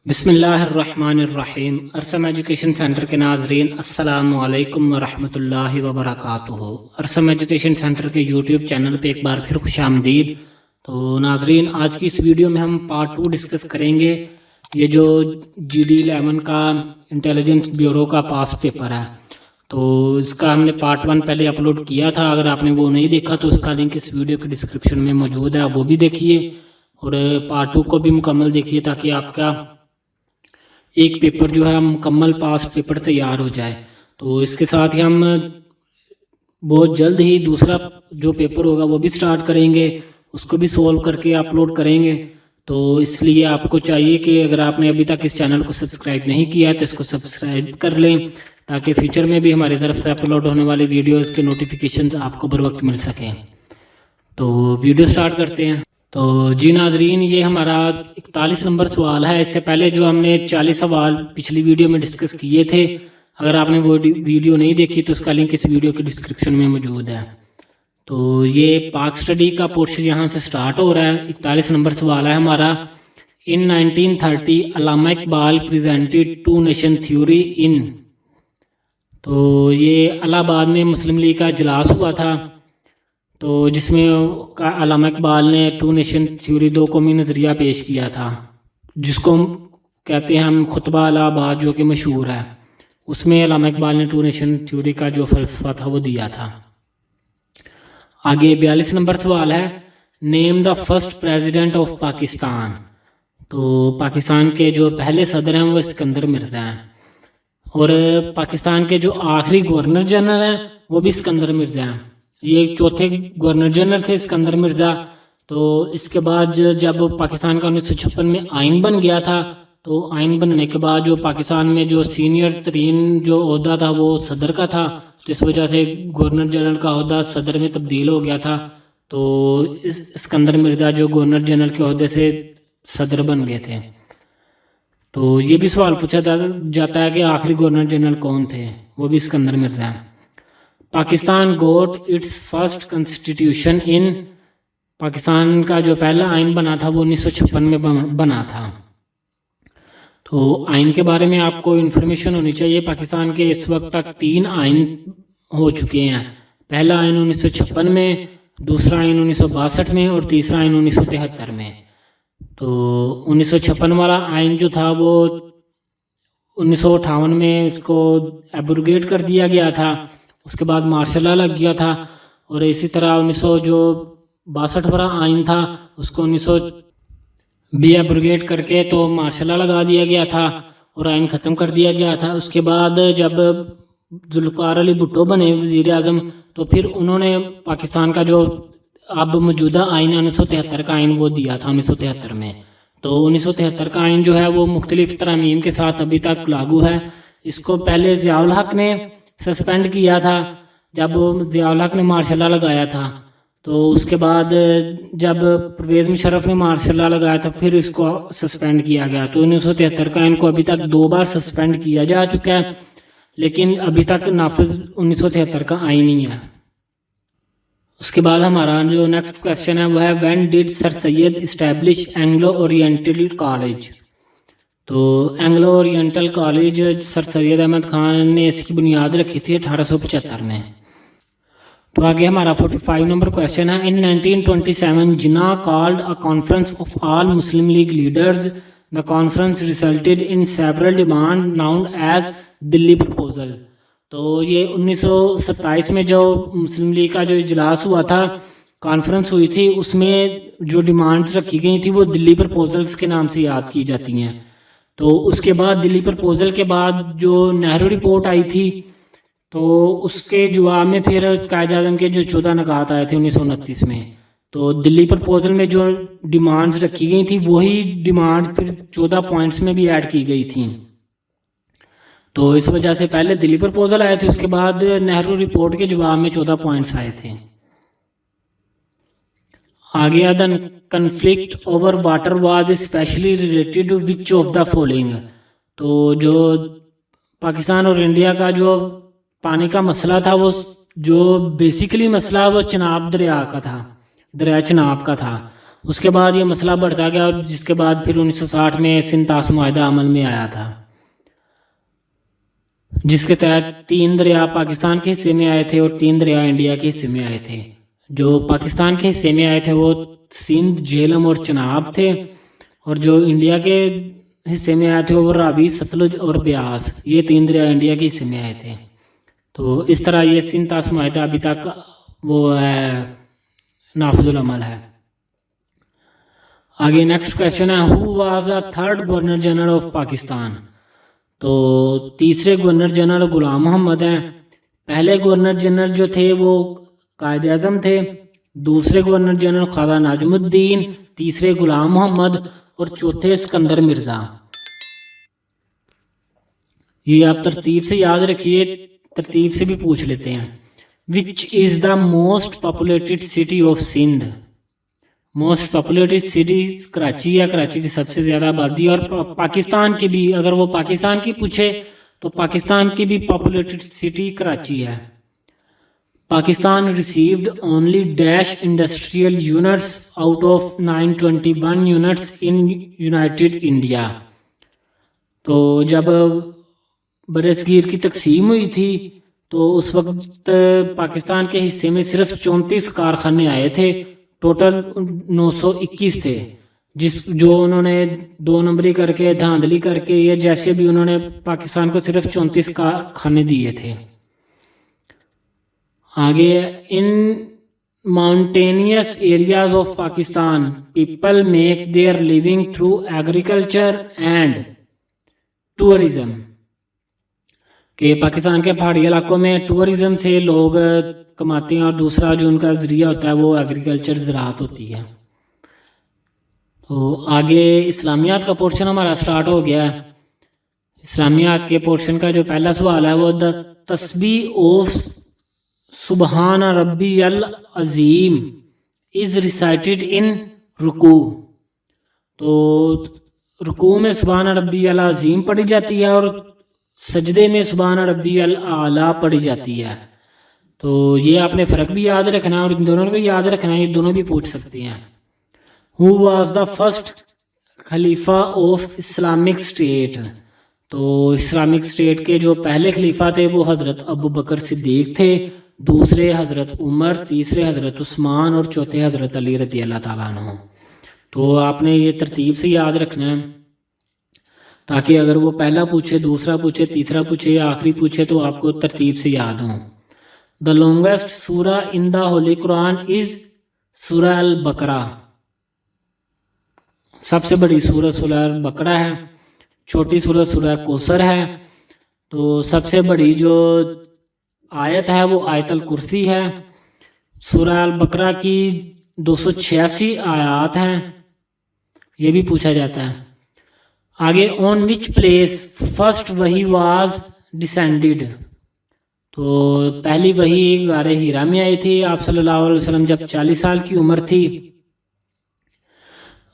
बिस्मिल्लाहिर्रहमानिर्रहीम। अरसम education centre के नाजरीन अस्सलामु अलैकुम वरहमतुल्लाहि वबरकातुहू। अरसम एजुकेशन सेंटर के यूट्यूब चैनल पे एक बार फिर खुशामदीद। तो नाजरीन, आज की इस वीडियो में हम पार्ट 2 डिस्कस करेंगे। ये जो GD11 का इंटेलिजेंस ब्यूरो का पास पेपर है, तो इसका हमने पार्ट 1 पहले अपलोड किया था। अगर आपने वो नहीं देखा तो उसका लिंक इस वीडियो के डिस्क्रिप्शन में मौजूद है, वो भी देखिए और पार्ट 2 को भी मुकम्मल देखिए ताकि आपका एक पेपर जो है मुकम्मल पास पेपर तैयार हो जाए। तो इसके साथ ही हम बहुत जल्द ही दूसरा जो पेपर होगा वो भी स्टार्ट करेंगे, उसको भी सोल्व करके अपलोड करेंगे। तो इसलिए आपको चाहिए कि अगर आपने अभी तक इस चैनल को सब्सक्राइब नहीं किया तो इसको सब्सक्राइब कर लें ताकि फ्यूचर में भी हमारी तरफ से अपलोड होने वाले वीडियोज़ के नोटिफिकेशन आपको बर वक्त मिल सकें। तो वीडियो स्टार्ट करते हैं। तो जी नाजरीन, ये हमारा 41 नंबर सवाल है। इससे पहले जो हमने 40 सवाल पिछली वीडियो में डिस्कस किए थे, अगर आपने वो वीडियो नहीं देखी तो उसका लिंक इस वीडियो के डिस्क्रिप्शन में मौजूद है। तो ये पाक स्टडी का पोर्शन यहाँ से स्टार्ट हो रहा है। 41 नंबर सवाल है हमारा। In 1930 Allama Iqbal presented two nation theory in. तो ये इलाहाबाद में मुस्लिम लीग का इजलास हुआ था, तो जिसमें अल्लामा इकबाल ने टू नेशन थ्योरी, दो कौमी नज़रिया पेश किया था, जिसको कहते हैं हम खुतबा इलाहाबाद, जो कि मशहूर है। उसमें अल्लामा इकबाल ने टू नेशन थ्योरी का जो फ़लसफ़ा था वो दिया था। आगे 42 नंबर सवाल है। Name the first president of Pakistan. तो पाकिस्तान के जो पहले सदर हैं वो सिकंदर मिर्ज़ा हैं, और पाकिस्तान के जो आखिरी गवर्नर जनरल हैं वो भी सिकंदर मिर्ज़ा हैं। ये चौथे गवर्नर जनरल थे सिकंदर मिर्ज़ा। तो इसके बाद जब पाकिस्तान का 1956 में आइन बन गया था, तो आइन बनने के बाद जो पाकिस्तान में जो सीनियर तरीन जो ओहदा था वो सदर का था, तो इस वजह से गवर्नर जनरल का ओहदा सदर में तब्दील हो गया था। तो इस सिकंदर मिर्ज़ा जो गवर्नर जनरल के ओहदे से सदर बन गए थे। तो ये भी सवाल पूछा जाता है कि आखिरी गवर्नर जनरल कौन थे, वो भी सिकंदर मिर्ज़ा हैं। Pakistan got its first constitution in. Pakistan का जो पहला आइन बना था वो 1956 में बना था। तो आइन के बारे में आपको इन्फॉर्मेशन होनी चाहिए। पाकिस्तान के इस वक्त तक 3 आइन हो चुके हैं। पहला आइन 1956 में, दूसरा आइन 1962 में और तीसरा आइन 1973 में। तो 1956 वाला आइन जो था वो 1958 में उसको एब्रोगेट कर दिया गया था। उसके बाद मार्शल लॉ लग गया था, और इसी तरह 1962 वाला आइन था उसको 1900 भी एब्रोगेट करके तो मार्शल लॉ लगा दिया गया था और आइन ख़त्म कर दिया गया था। उसके बाद जब जुल्फ़िकार अली भुट्टो बने वज़ीर आज़म, तो फिर उन्होंने पाकिस्तान का जो अब मौजूदा आइन 1973 का आइन वो दिया था 1973 में। तो 1973 का आइन जो है वो मुख्तलिफ तरमीम के साथ अभी तक लागू है। इसको पहले ज़ियाउल हक ने सस्पेंड किया था जब ज़ियाउल हक ने मार्शल लॉ लगाया था। तो उसके बाद जब परवेज़ मुशर्रफ ने मार्शल लॉ लगाया था फिर इसको सस्पेंड किया गया। तो 1973 का इनको अभी तक 2 बार सस्पेंड किया जा चुका है, लेकिन अभी तक नाफिज 1973 का आइन ही है। उसके बाद हमारा जो नेक्स्ट क्वेश्चन है वो है when did sir Syed establish Anglo Oriental College. तो Anglo Oriental College sir Syed Ahmed Khan ने इसकी बुनियाद रखी थी 1875 में। तो आगे हमारा 45 नंबर क्वेश्चन है। In 1927 Jinnah called a conference of all Muslim League leaders. The conference resulted in several demand known as Delhi proposal. तो ये 1927 में जो मुस्लिम लीग का जो इजलास हुआ था, कॉन्फ्रेंस हुई थी, उसमें जो डिमांड्स रखी गई थी वो दिल्ली प्रपोजल्स के नाम से याद की जाती हैं। तो उसके बाद दिल्ली प्रपोजल के बाद जो नेहरू रिपोर्ट आई थी, तो उसके जवाब में फिर कायद आज़म के जो 14 नकात आए थे 1929 में। तो दिल्ली प्रपोजल में जो डिमांड्स रखी गई थी वही डिमांड फिर 14 पॉइंट्स में भी ऐड की गई थी। तो इस वजह से पहले दिल्ली प्रपोजल आए थे, उसके बाद नेहरू रिपोर्ट के जवाब में 14 पॉइंट्स आए थे। आगे the conflict over water was specially related to which of the following. तो जो पाकिस्तान और इंडिया का जो पानी का मसला था, वो जो बेसिकली मसला वो चिनाब दरिया का था, दरिया चिनाब का था। उसके बाद ये मसला बढ़ता गया और जिसके बाद फिर 1960 में सिंध ताश मुआहदा अमल में आया था, जिसके तहत 3 दरिया पाकिस्तान के हिस्से में आए थे और 3 दरिया इंडिया के हिस्से में आए थे। जो पाकिस्तान के हिस्से में आए थे वो सिंध, झेलम और चनाब थे, और जो इंडिया के हिस्से में आए थे वो रावी, सतलुज और ब्यास, ये 3 दरिया इंडिया के हिस्से में आए थे। तो इस तरह ये सिंध ताश मुआहदा अभी तक वो है नाफिजुल अमल है। आगे नेक्स्ट क्वेश्चन है, who was the third governor general of Pakistan. तो तीसरे गवर्नर जनरल गुलाम मोहम्मद हैं। पहले गवर्नर जनरल जो थे वो कायद आज़म थे, दूसरे गवर्नर जनरल ख्वाजा नाजमुद्दीन, तीसरे गुलाम मोहम्मद और चौथे सिकंदर मिर्ज़ा। ये आप तरतीब से याद रखिए, तरतीब से भी पूछ लेते हैं। Which is the most populated city of Sindh. Most populated city Karachi है, कराची की सबसे ज़्यादा आबादी, और पाकिस्तान की भी, अगर वो पाकिस्तान की पूछे तो पाकिस्तान की भी पॉपुलेटेड सिटी कराची है। Pakistan received only dash industrial units out of 921 units in United India. तो जब बरसगीर की तकसीम हुई थी तो उस वक्त पाकिस्तान के हिस्से में सिर्फ 34 कारखाने आए थे, टोटल 921 थे, जो उन्होंने 2 नंबरी करके, धांधली करके, ये जैसे भी उन्होंने पाकिस्तान को सिर्फ 34 कारखाने दिए थे। आगे, in mountainous areas of Pakistan people make their living through agriculture and tourism. कि पाकिस्तान के पहाड़ी इलाकों में टूरिज्म से लोग कमाते हैं और दूसरा जो उनका ज़रिया होता है वो एग्रीकल्चर ज़राअत होती है। तो आगे इस्लामियात का पोर्शन हमारा स्टार्ट हो गया है। इस्लामियात के पोर्शन का जो पहला सवाल है वो द तस्बीह ऑफ सुबहान रब्बी अल अज़ीम इज़ रिसाइटेड इन रुकू। तो रुकू में सुबहान रब्बी अल अज़ीम पढ़ी जाती है और सजदे में सुबहान रब्बी अल आला पढ़ी जाती है। तो ये आपने फ़र्क भी याद रखना है और इन दोनों को याद रखना है, ये दोनों भी पूछ सकते हैं। Who was the first Khalifa of Islamic state. तो इस्लामिक स्टेट के जो पहले खलीफा थे वो हज़रत अबू बकर सिद्दीक थे, दूसरे हज़रत उमर, तीसरे हज़रत उस्मान और चौथे हज़रत अली रज़ी अल्लाह ताला अन्हु। तो आपने ये तरतीब से याद रखना है ताकि अगर वो पहला पूछे, दूसरा पूछे, तीसरा पूछे या आखिरी पूछे तो आपको तरतीब से याद हो। द लॉन्गेस्ट सूरा in the Holi Quran is सूरा अल बकरा। सबसे बड़ी सूरत सूरा अल बकरा है, छोटी सूरत सूरा कौसर है। तो सबसे बड़ी जो आयत है वो आयत अल कुर्सी है। सूरा अल बकरा की 286 आयात हैं, ये भी पूछा जाता है। आगे, ऑन विच प्लेस फर्स्ट वही वाज डिसेंडेड। तो पहली वही गारे हीरा में आई थी। आप सल्लल्लाहु अलैहि वसल्लम जब 40 साल की उम्र थी,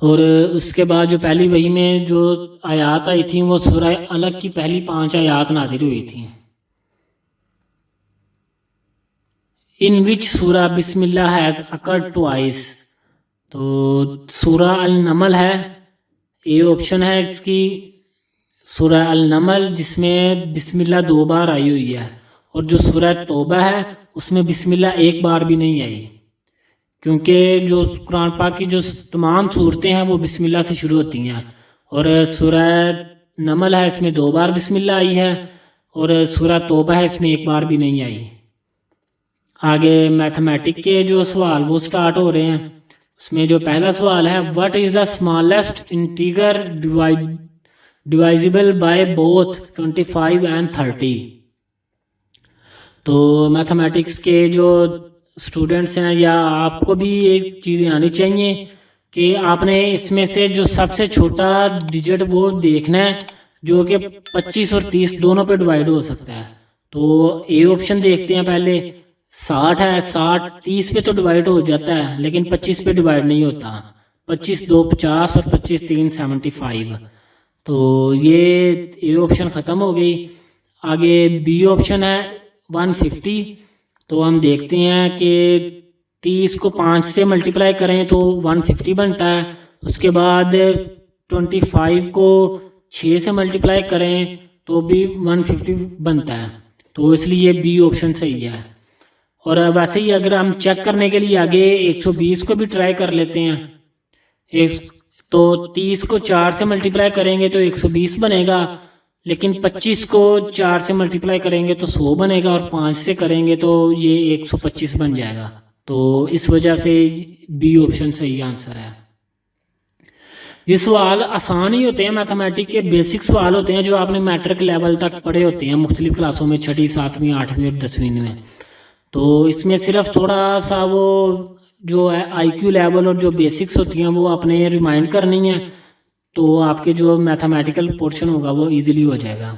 और उसके बाद जो पहली वही में जो आयात आई थी वो सूरह अलग की पहली 5 आयात नाज़िल हुई थी। इन विच सूरा बिस्मिल्लाह हैज़ अकर्ड ट्वाइस। तो सूरा अल नमल है, ये ऑप्शन है इसकी, सूरा अल नमल जिसमें बिस्मिल्लाह 2 बार आई हुई है, और जो सूरा तौबा है उसमें बिस्मिल्लाह 1 बार भी नहीं आई, क्योंकि जो कुरान पाक की जो तमाम सूरतें हैं वो बिस्मिल्लाह से शुरू होती हैं। और सूरा नमल है, इसमें 2 बार बिस्मिल्लाह आई है, और सूरा तौबा है, इसमें 1 बार भी नहीं आई। आगे मैथमेटिक के जो सवाल वो स्टार्ट हो रहे हैं। उसमें जो पहला सवाल है, what is the smallest integer divisible by both 25 and 30। तो मैथमेटिक्स के जो स्टूडेंट्स हैं या आपको भी एक चीज़ें आनी चाहिए कि आपने इसमें से जो सबसे छोटा डिजिट वो देखना है जो कि 25 और 30 दोनों पे डिवाइड हो सकता है। तो ए ऑप्शन देखते हैं पहले। 60 है, 60 30 पे तो डिवाइड हो जाता है लेकिन 25 पे डिवाइड नहीं होता। 25 2 50 और 25 3 75। तो ये ए ऑप्शन ख़त्म हो गई। आगे बी ऑप्शन है 150। तो हम देखते हैं कि 30 को 5 से मल्टीप्लाई करें तो 150 बनता है। उसके बाद 25 को 6 से मल्टीप्लाई करें तो भी 150 बनता है। तो इसलिए बी ऑप्शन सही है। और वैसे ही अगर हम चेक करने के लिए आगे 120 को भी ट्राई कर लेते हैं। तो 30 को 4 से मल्टीप्लाई करेंगे तो 120 बनेगा, लेकिन 25 को 4 से मल्टीप्लाई करेंगे तो 100 बनेगा, और 5 से करेंगे तो ये 125 बन जाएगा। तो इस वजह से बी ऑप्शन सही आंसर है। ये सवाल आसान ही होते हैं, मैथमेटिक्स के बेसिक सवाल होते हैं जो आपने मैट्रिक लेवल तक पढ़े होते हैं मुख्तलिफ क्लासों में, 6वीं 7वीं 8वीं और 10वीं में। तो इसमें सिर्फ थोड़ा सा वो जो है IQ लेवल और जो बेसिक्स होती हैं वो आपने रिमाइंड करनी है, तो आपके जो मैथमेटिकल पोर्शन होगा वो इजीली हो जाएगा।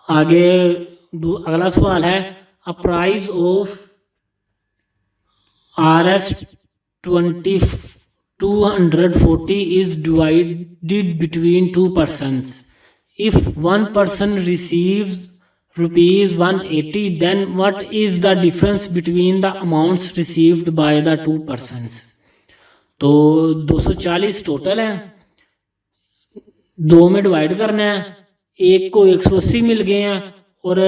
आगे अगला सवाल है, a price of Rs 240 is divided between two persons. If one person receives rupees 180, then what is the difference between the amounts received by the two persons? तो 240 टोटल है, 2 में डिवाइड करना है। एक को 180 मिल गए हैं और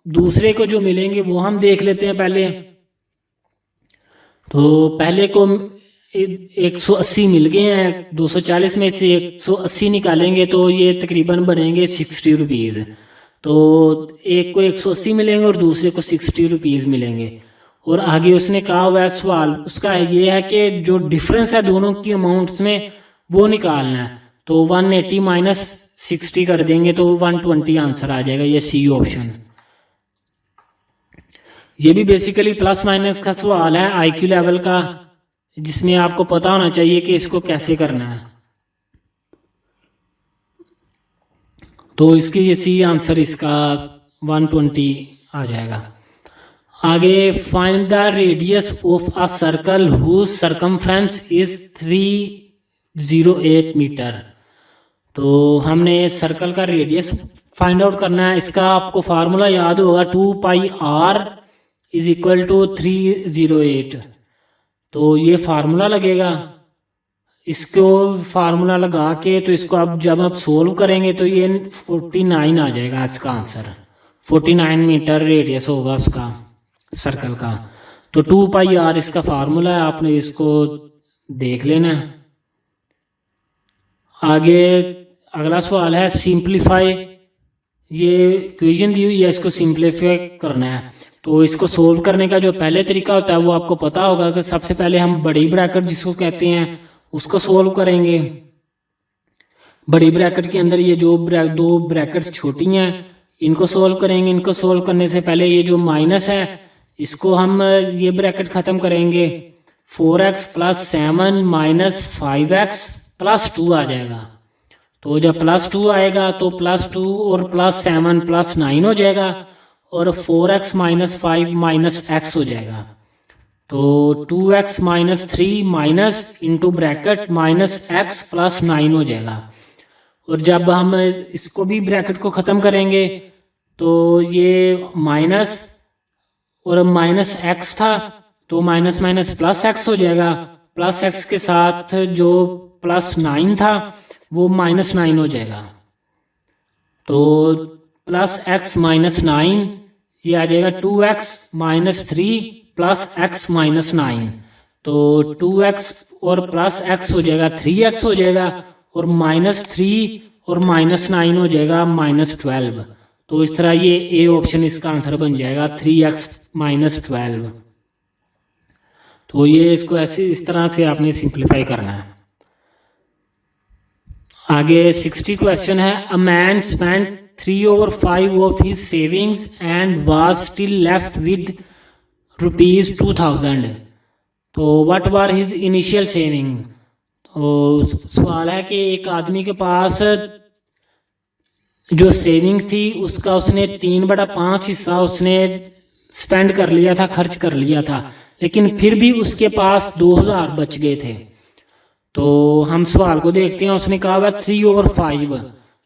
दूसरे को जो मिलेंगे वो हम देख लेते हैं पहले। तो पहले को 180 मिल गए हैं, 240 में से 180 निकालेंगे तो ये तकरीबन बनेंगे 60 रुपीज़। तो एक को 180 मिलेंगे और दूसरे को 60 रुपीज़ मिलेंगे। और आगे उसने कहा हुआ है सवाल उसका ये है कि जो डिफरेंस है दोनों की अमाउंट्स में वो निकालना है। तो 180 माइनस 60 कर देंगे तो 120 आंसर आ जाएगा, ये सी ऑप्शन। ये भी बेसिकली प्लस माइनस का सवाल है IQ लेवल का, जिसमें आपको पता होना चाहिए कि इसको कैसे करना है। तो इसकी ये सी आंसर इसका 120 आ जाएगा। आगे find the radius of a circle whose circumference is 308 metre. तो हमने सर्कल का रेडियस फाइंड आउट करना है। इसका आपको फार्मूला याद होगा, 2πr इज इक्वल टू 308। तो ये फार्मूला लगेगा, इसको फार्मूला लगा के तो इसको अब जब आप सोल्व करेंगे तो ये 49 आ जाएगा इसका आंसर। 49 मीटर रेडियस होगा उसका सर्कल का। तो 2πr इसका फार्मूला है, आपने इसको देख लेना है। आगे अगला सवाल है सिंप्लीफाई। ये इक्वेशन दी हुई है, इसको सिंप्लीफाई करना है। तो इसको सोल्व करने का जो पहले तरीका होता है वो आपको पता होगा कि सबसे पहले हम बड़ी ब्रैकेट जिसको कहते हैं उसको सोल्व करेंगे। बड़ी ब्रैकेट के अंदर ये जो दो ब्रैकेट्स छोटी हैं इनको सोल्व करेंगे। इनको सोल्व करने से पहले ये जो माइनस है इसको हम ये ब्रैकेट ख़त्म करेंगे। 4x + 7 - 5x + 2 आ जाएगा। तो जब +2 आएगा तो +2 और +7 +9 हो जाएगा, और 4x - 5 - x हो जाएगा। तो 2x - 3 minus into bracket -x + 9 हो जाएगा। और जब हम इसको भी ब्रैकेट को ख़त्म करेंगे तो ये माइनस और -x था तो माइनस माइनस +x हो जाएगा। +x के साथ जो +9 था वो -9 हो जाएगा। तो +x - 9 ये आ जाएगा 2x - 3 + x - 9। तो 2x और +x हो जाएगा 3x हो जाएगा, और -3 और -9 हो जाएगा -12। तो इस तरह ये ए ऑप्शन इसका आंसर बन जाएगा 3x - 12। तो ये इसको ऐसे इस तरह से आपने सिंप्लीफाई करना है। आगे 60 क्वेश्चन है, a man spent 3/5 of his savings and was still left with ₹2000। तो what were his initial saving. तो सवाल है कि एक आदमी के पास जो सेविंग थी उसका उसने 3/5 हिस्सा उसने स्पेंड कर लिया था, खर्च कर लिया था, लेकिन फिर भी उसके पास 2000 बच गए थे। तो हम सवाल को देखते हैं। उसने कहा हुआ 3/5,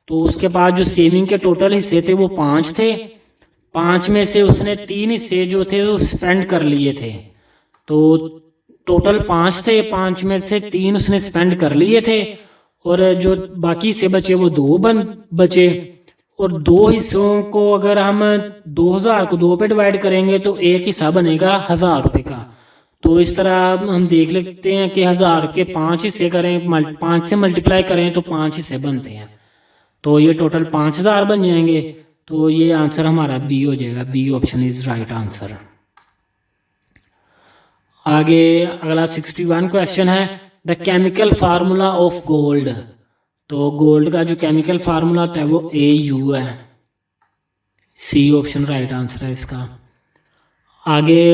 तो उसके पास जो सेविंग के टोटल हिस्से थे वो 5 थे। 5 में से उसने 3 हिस्से जो थे वो स्पेंड कर लिए थे। तो टोटल 5 थे, 5 में से 3 उसने स्पेंड कर लिए थे और जो बाकी से बचे वो 2 बचे। और 2 हिस्सों को अगर हम 2000 को 2 पे डिवाइड करेंगे तो एक हिस्सा बनेगा 1000 रुपये का। तो इस तरह हम देख लेते हैं कि 1000 के 5 हिस्से करें, 5 से मल्टीप्लाई करें तो 5 हिस्से बनते हैं, तो ये टोटल 5000 बन जाएंगे। तो ये आंसर हमारा बी हो जाएगा, B option is right answer. आगे अगला 61 क्वेश्चन है, the chemical formula of gold. तो गोल्ड का जो केमिकल फार्मूला होता है वो AU है, सी ऑप्शन राइट आंसर है इसका। आगे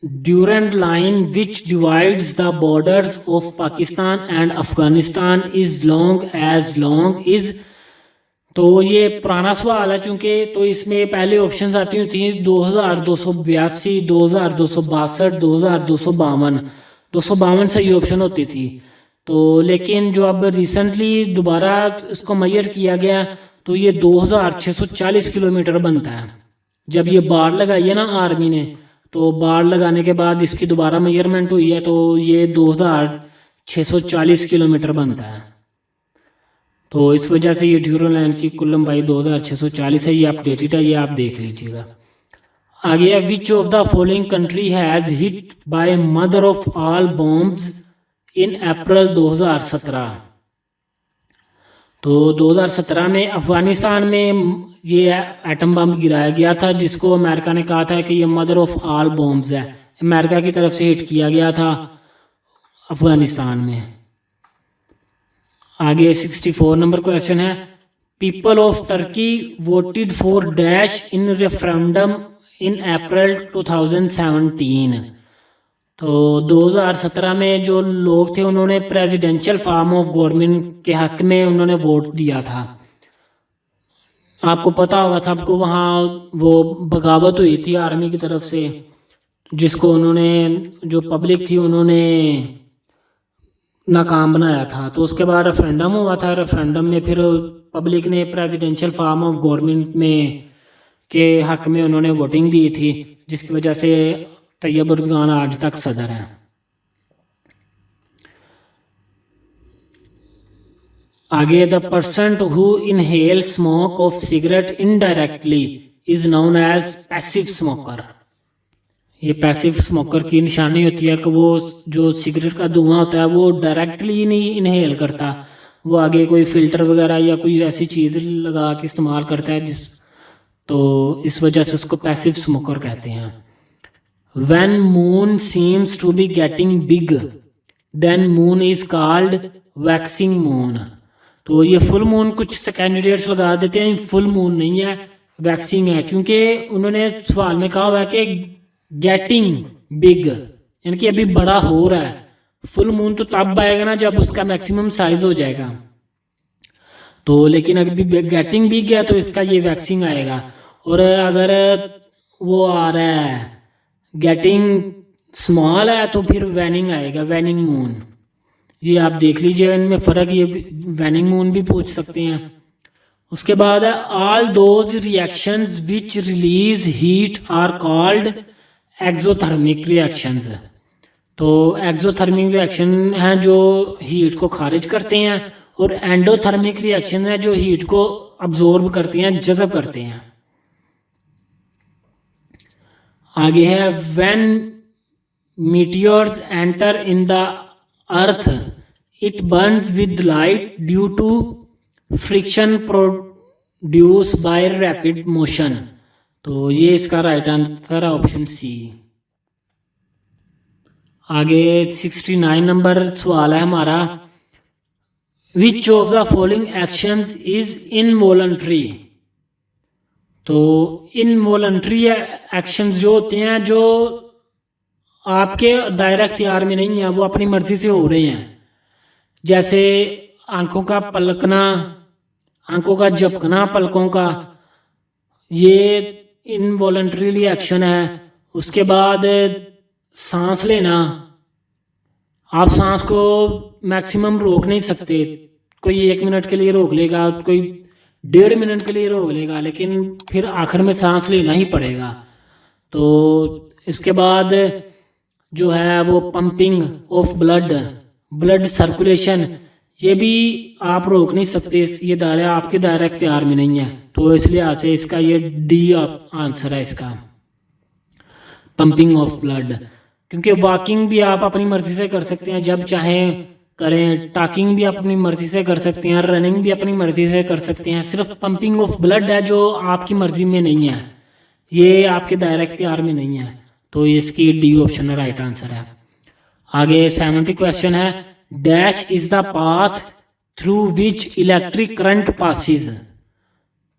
Durand line which divides the borders of Pakistan and Afghanistan is long is. तो ये पुराना सवाल है चूंकि, तो इसमें पहले ऑप्शंस आती थी 2282, 2262, 2252। 252 सही ऑप्शन होती थी। तो लेकिन जो अब रिसेंटली दोबारा इसको मेजर किया गया तो ये 2640 किलोमीटर बनता है। जब ये बाड़ लगाई है ना आर्मी ने, तो बाड़ लगाने के बाद इसकी दोबारा मेजरमेंट हुई है तो ये 2640 किलोमीटर बनता है। तो इस वजह से ये ड्यूरल लाइन की कुल लंबाई 2640 है, ये अपडेटेड है, ये आप देख लीजिएगा। आगे है, which of the following country has hit by mother of all bombs in April 2017। तो 2017 में अफगानिस्तान में ये एटम बम गिराया गया था, जिसको अमेरिका ने कहा था कि ये मदर ऑफ ऑल बॉम्ब्स है। अमेरिका की तरफ से हिट किया गया था अफगानिस्तान में। आगे 64 नंबर क्वेश्चन है, people of Turkey voted for dash in referendum in April 2017। तो 2017 में जो लोग थे उन्होंने प्रेसिडेंशियल फॉर्म ऑफ गवर्नमेंट के हक में उन्होंने वोट दिया था। आपको पता होगा सबको, वहाँ वो बगावत हुई थी आर्मी की तरफ से, जिसको उन्होंने, जो पब्लिक थी उन्होंने नाकाम बनाया था। तो उसके बाद रेफरेंडम हुआ था, रेफरेंडम में फिर पब्लिक ने प्रेसिडेंशियल फॉर्म ऑफ गवर्नमेंट में के हक में उन्होंने वोटिंग दी थी, जिसकी वजह से तैयब उर्दगान आज तक सदर हैं। आगे, the person who inhale smoke of cigarette indirectly is known as passive smoker. ये पैसिव स्मोकर की निशानी होती है कि वो जो सिगरेट का धुआं होता है वो डायरेक्टली नहीं इनहेल करता, वो आगे कोई फिल्टर वगैरह या कोई ऐसी चीज़ लगा के इस्तेमाल करता है तो इस वजह से उसको पैसिव स्मोकर कहते हैं। When moon seems to be getting big, then moon is called waxing moon। तो ये फुल मून कुछ कैंडिडेट्स लगा देते हैं, फुल मून नहीं है, वैक्सिंग है, क्योंकि उन्होंने सवाल में कहा हुआ है कि गेटिंग बिग, यानी कि अभी बड़ा हो रहा है। फुल मून तो तब आएगा ना जब उसका मैक्सिमम साइज हो जाएगा। तो लेकिन अभी गेटिंग बिग है तो इसका ये वैक्सिंग आएगा। और अगर वो आ रहा है गेटिंग स्मॉल है तो फिर वैनिंग आएगा, वैनिंग मून। ये आप देख लीजिए इनमें फ़र्क, ये वैनिंग मून भी पूछ सकते हैं। उसके बाद है, all those reactions which release heat are called exothermic reactions. तो एक्सोथर्मिक रिएक्शन हैं जो हीट को खारिज करते हैं, और एंडोथर्मिक रिएक्शन है जो हीट को अब्जॉर्ब करते हैं, जज़ब करते हैं। आगे है, when meteors enter in the earth it burns with light due to friction produce by rapid motion. तो ये इसका राइट आंसर है ऑप्शन सी। आगे 69 नंबर सवाल है हमारा, which of the following actions is involuntary. तो इनवॉलंटरी एक्शंस जो होते हैं जो आपके दायरा इख्तियार में नहीं है, वो अपनी मर्जी से हो रहे हैं, जैसे आंखों का पलकना, आंखों का झपकना पलकों का, ये इनवॉलंटरीली एक्शन है। उसके बाद सांस लेना, आप सांस को मैक्सिमम रोक नहीं सकते, कोई 1 मिनट के लिए रोक लेगा, कोई 1.5 मिनट के लिए रोक लेगा, लेकिन फिर आखिर में सांस लेना ही पड़ेगा। तो इसके बाद जो है वो pumping of blood, blood circulation, ये भी आप रोक नहीं सकते, ये दायरा आपके दायरा इख्तियार में नहीं है। तो इस लिहाज से इसका ये डी आंसर है इसका, पंपिंग ऑफ ब्लड। क्योंकि वॉकिंग भी आप अपनी मर्जी से कर सकते हैं, जब चाहें करें, टॉकिंग भी आप अपनी मर्जी से कर सकते हैं, रनिंग भी अपनी मर्जी से कर सकते हैं। सिर्फ पंपिंग ऑफ ब्लड है जो आपकी मर्जी में नहीं है, ये आपके दायरा इख्तियार में नहीं है। तो इसकी डी ऑप्शन राइट आंसर है। आगे 70 क्वेश्चन है, dash is the path through which electric current passes.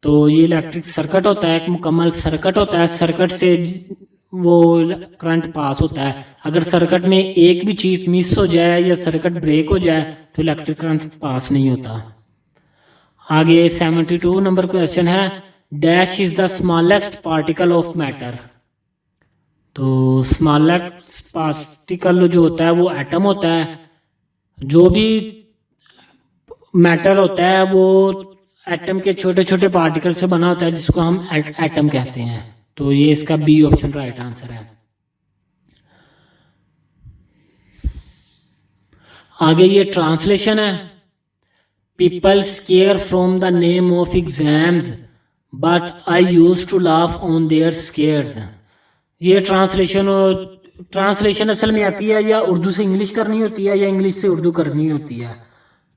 तो ये इलेक्ट्रिक सर्किट होता है, एक मुकम्मल सर्किट होता है, सर्किट से वो करंट पास होता है। अगर सर्किट में एक भी चीज़ मिस हो जाए या सर्किट ब्रेक हो जाए तो इलेक्ट्रिक करंट पास नहीं होता। आगे 72 नंबर क्वेश्चन है, dash is the smallest particle of matter. तो स्मॉलेस्ट पार्टिकल जो होता है वो एटम होता है। जो भी मैटर होता है वो एटम के छोटे छोटे पार्टिकल से बना होता है, जिसको हम एटम कहते हैं। तो ये इसका बी ऑप्शन राइट आंसर है। आगे ये ट्रांसलेशन है, people scare from the name of exams but I use to laugh on their scares. ये ट्रांसलेशन असल में आती है या उर्दू से इंग्लिश करनी होती है या इंग्लिश से उर्दू करनी होती है।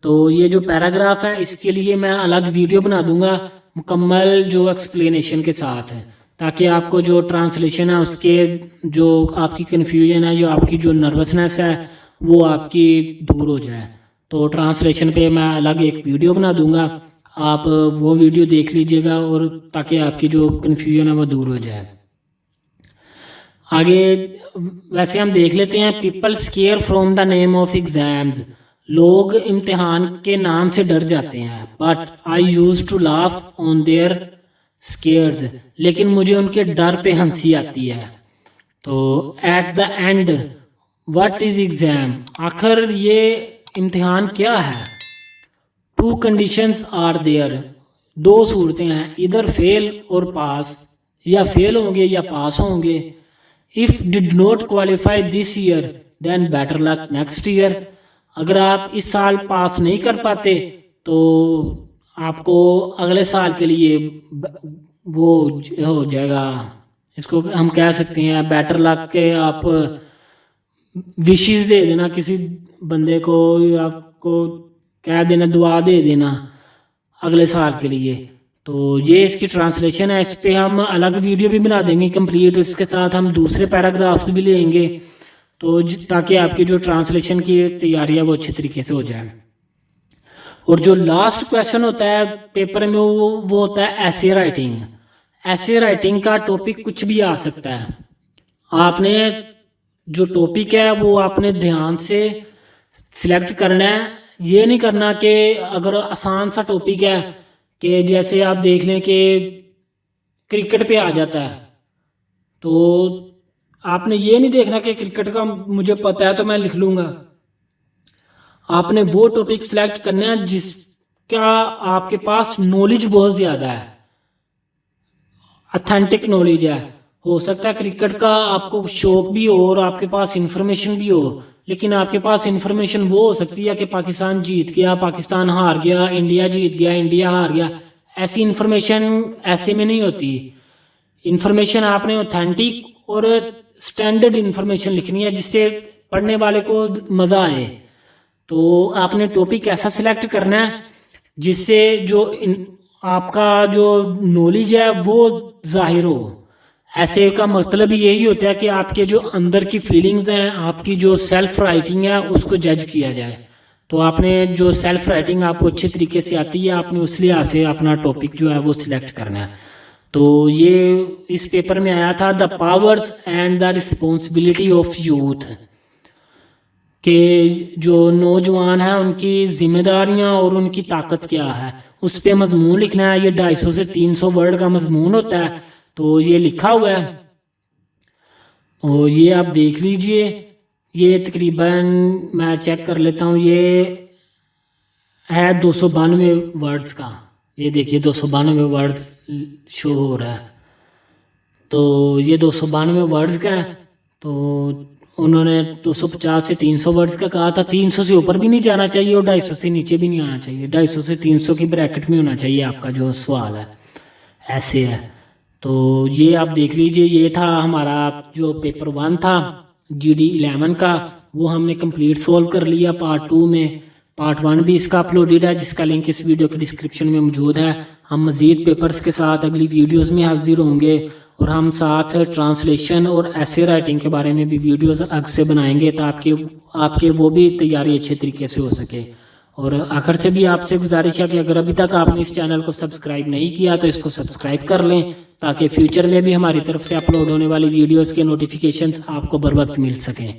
तो ये जो पैराग्राफ है इसके लिए मैं अलग वीडियो बना दूंगा मुकम्मल जो एक्सप्लेनेशन के साथ है, ताकि आपको जो ट्रांसलेशन है उसके जो आपकी कन्फ्यूजन है, जो आपकी जो नर्वसनेस है वो आपकी दूर हो जाए। तो ट्रांसलेशन पे मैं अलग एक वीडियो बना दूंगा, आप वो वीडियो देख लीजिएगा और ताकि आपकी जो कन्फ्यूजन है वो दूर हो जाए। आगे वैसे हम देख लेते हैं, people scare from the name of exams. लोग इम्तिहान के नाम से डर जाते हैं, but I use to laugh on their scares, लेकिन मुझे उनके डर पे हंसी आती है। तो at the end what is exam, आखिर ये इम्तिहान क्या है। टू कंडीशंस आर देयर, दो सूरतें हैं, इधर फेल और पास, या फेल होंगे या पास होंगे। If did not qualify this year then better luck next year. अगर आप इस साल पास नहीं कर पाते तो आपको अगले साल के लिए वो हो जाएगा, इसको हम कह सकते हैं बेटर लक के आप विशेस दे देना किसी बंदे को, आपको कह देना, दुआ दे देना अगले साल के लिए। तो ये इसकी ट्रांसलेशन है, इस पे हम अलग वीडियो भी बना देंगे कंप्लीट, इसके साथ हम दूसरे पैराग्राफ्स भी लेंगे, तो ताकि आपकी जो ट्रांसलेशन की तैयारी है वो अच्छे तरीके से हो जाए। और जो लास्ट क्वेश्चन होता है पेपर में वो होता है ऐसे राइटिंग। ऐसे राइटिंग का टॉपिक कुछ भी आ सकता है, आपने जो टॉपिक है वो आपने ध्यान से सिलेक्ट करना है। ये नहीं करना कि अगर आसान सा टॉपिक है कि जैसे आप देख लें कि क्रिकेट पे आ जाता है, तो आपने ये नहीं देखना कि क्रिकेट का मुझे पता है तो मैं लिख लूँगा। आपने वो टॉपिक सिलेक्ट करना है जिसका आपके पास नॉलेज बहुत ज़्यादा है, अथेंटिक नॉलेज है। हो सकता है क्रिकेट का आपको शौक भी हो और आपके पास इंफॉर्मेशन भी हो, लेकिन आपके पास इंफॉर्मेशन वो हो सकती है कि पाकिस्तान जीत गया, पाकिस्तान हार गया, इंडिया जीत गया, इंडिया हार गया। ऐसी इंफॉर्मेशन ऐसे में नहीं होती। इंफॉर्मेशन आपने ऑथेंटिक और स्टैंडर्ड इंफॉर्मेशन लिखनी है जिससे पढ़ने वाले को मज़ा आए। तो आपने टॉपिक ऐसा सिलेक्ट करना है जिससे जो आपका जो नॉलेज है वो जाहिर हो। ऐसे का मतलब यही होता है कि आपके जो अंदर की फीलिंग्स हैं, आपकी जो सेल्फ राइटिंग है उसको जज किया जाए। तो आपने जो सेल्फ राइटिंग आपको अच्छे तरीके से आती है, आपने उस लिहाज से अपना टॉपिक जो है वो सिलेक्ट करना है। तो ये इस पेपर में आया था the powers and the responsibility of youth, कि जो नौजवान हैं उनकी जिम्मेदारियां और उनकी ताकत क्या है, उस पर मजमून लिखना है। ये 250 से 300 वर्ड का मजमून होता है, तो ये लिखा हुआ है और ये आप देख लीजिए। ये तकरीबन मैं चेक कर लेता हूँ, ये है 292 वर्ड्स का। ये देखिए 292 वर्ड्स शो हो रहा है, तो ये 292 वर्ड्स का है। तो उन्होंने 250 से 300 वर्ड्स का कहा था। 300 से ऊपर भी नहीं जाना चाहिए और 250 से नीचे भी नहीं आना चाहिए। 250 से 300 की ब्रैकेट में होना चाहिए आपका जो सवाल है, ऐसे है। तो ये आप देख लीजिए, ये था हमारा जो पेपर 1 था GD 11 का, वो हमने कंप्लीट सोल्व कर लिया। पार्ट 2 में पार्ट 1 भी इसका अपलोडेड है, जिसका लिंक इस वीडियो के डिस्क्रिप्शन में मौजूद है। हम मज़ीद पेपर्स के साथ अगली वीडियोस में हाजिर होंगे और हम साथ ट्रांसलेशन और ऐसे राइटिंग के बारे में भी वीडियोस अलग से बनाएंगे ताकि आपके वो भी तैयारी अच्छे तरीके से हो सके। और आखिर से भी आपसे गुजारिश है कि अगर अभी तक आपने इस चैनल को सब्सक्राइब नहीं किया तो इसको सब्सक्राइब कर लें, ताकि फ्यूचर में भी हमारी तरफ से अपलोड होने वाली वीडियोस के नोटिफिकेशंस आपको बर वक्त मिल सकें।